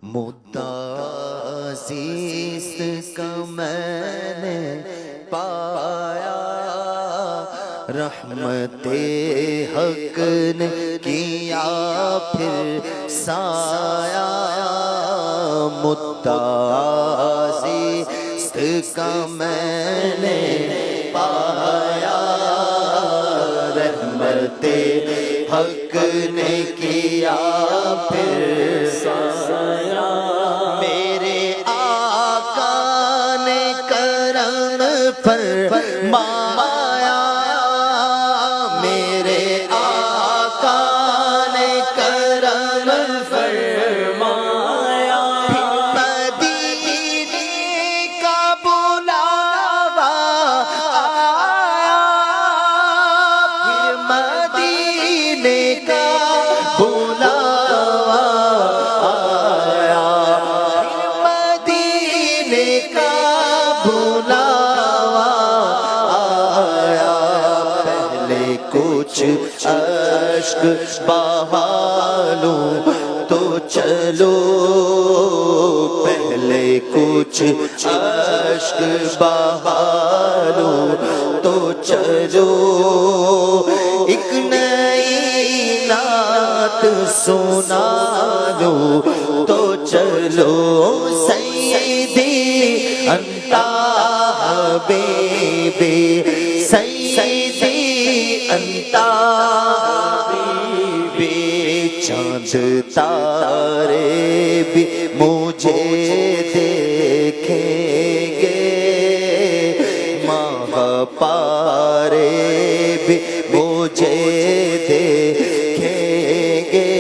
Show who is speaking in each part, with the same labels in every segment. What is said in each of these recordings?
Speaker 1: متعزیز کا میں نے پایا، رحمت حق نے کیا پھر سایہ، متعزیز کا میں نے پایا، رحمت حق نے کیا پھر سایہ، میرے آقا نے کرم فرمایا، میرے آقا نے کرم فرمایا، مدینے کا بلاوا آیا، پھر مدینے کا بلاوا آیا، پھر مدینے کا بلاوا آیا، پہلے کچھ اشک بہا لوں تو چلو، پہلے کچھ اشک بہا لوں تو چلو، ایک نئی نعت سنا لو تو چلو، سیدی انت حبیبی، سیدی انت حبیبی، چاند تارے بھی مجھے دیکھیں گے، ماہ پارے بھی مجھے دیکھیں گے،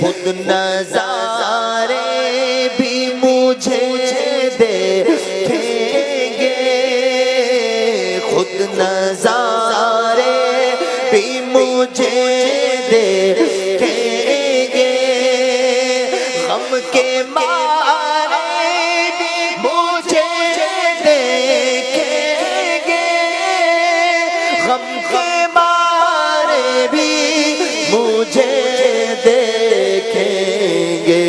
Speaker 1: خود نظارے بھی مجھے دیکھیں گے، خود نظارے بھی مجھے دیکھیں گے، غم کے مارے بھی مجھے دیکھیں گے، غم کے مارے بھی مجھے دیکھیں گے،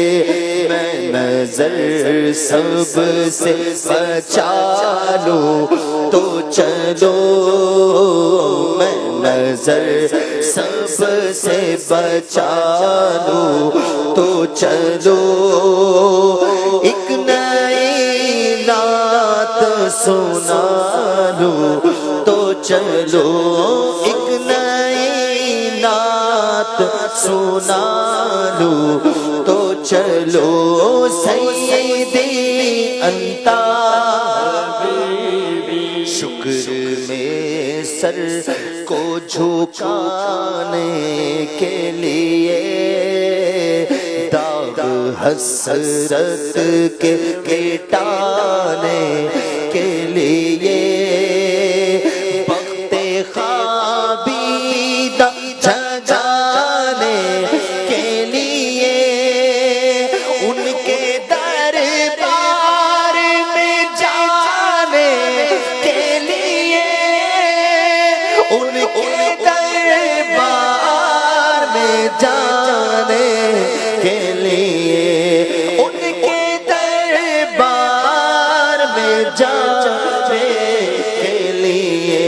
Speaker 1: میں نظر سب سے بچا لوں تو چلو، میں نظر سب سے بچا لوں تو چلو، ایک نئی نعت سنا لوں تو چلو، ایک نئی نعت سنا لوں تو چلو، سیدی انت حبیبی، شکر میں سر کو جھکانے کے لیے، داغ حسرت کے مٹانے کے لیے، وقت خوابیدہ جگانے کے لیے، ان کے دربار میں جانے کے لیے، ان کے دربار میں جانے کے لیے، ان کے دربار میں جانے کے لیے،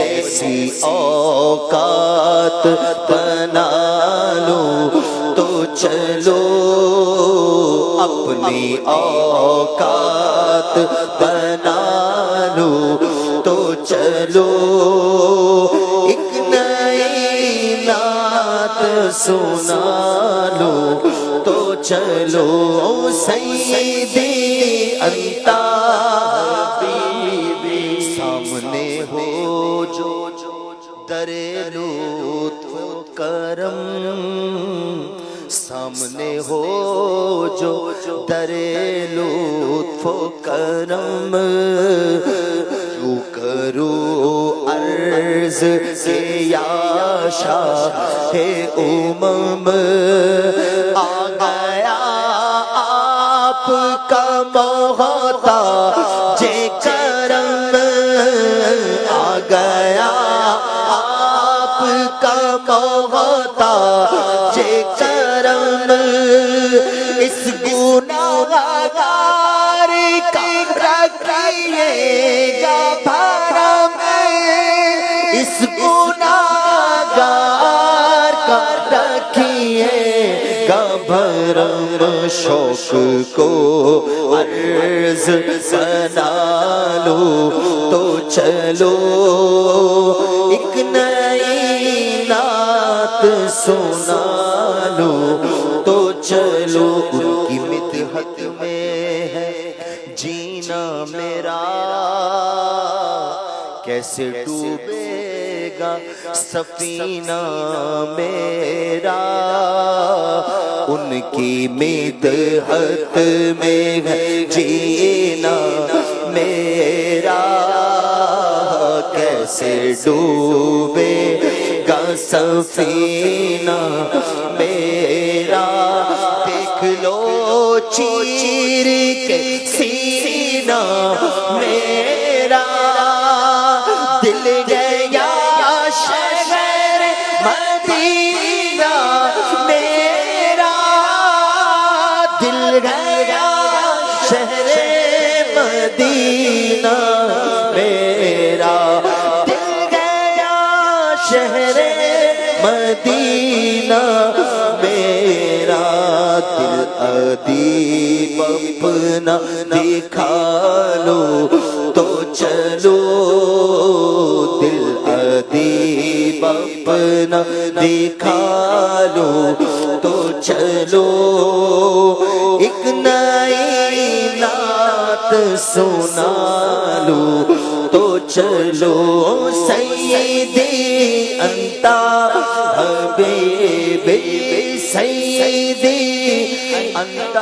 Speaker 1: ایسی اوقات بنا لوں تو چلو، اپنی اوقات بنا لوں تو چلو، ایک نئی نعت سنا لوں تو چلو، سیدی انت حبیبی، سامنے ہو جو در لطف و کرم، سامنے ہو جو در لطف و کرم، یوں کرو عرض کہ یا شاہ امم، آ گیا آپ کا محتاج کرم، آ گیا آپ کا محتاج کرم، اس گناہگار کا رکھیے گا بھرم، اس گناہگار کا رکھیے گا بھرم، شوق کو عرض بنا لو تو چلو، ایک نئی نعت سنا لو تو چلو، ان کی مدحت میں ہے جینا میرا، کیسے ڈوبے گا سفینہ میرا، ان کی مدحت میں ہے جینا میرا، کیسے ڈوبے گا سفینہ میرا، دیکھ لو چیر کے سینہ میرا، دل گیا شہر مدینہ میرا، دل گیا شہر مدینہ میرا، دل گیا شہر مدینہ میرا، دل ادیب اپنا دکھا لو تو چلو، دل ادیب اپنا دکھا لو تو چلو، ایک نئی نعت سنا لو تو چلو، سیدی انت حبیبی، سیدی انت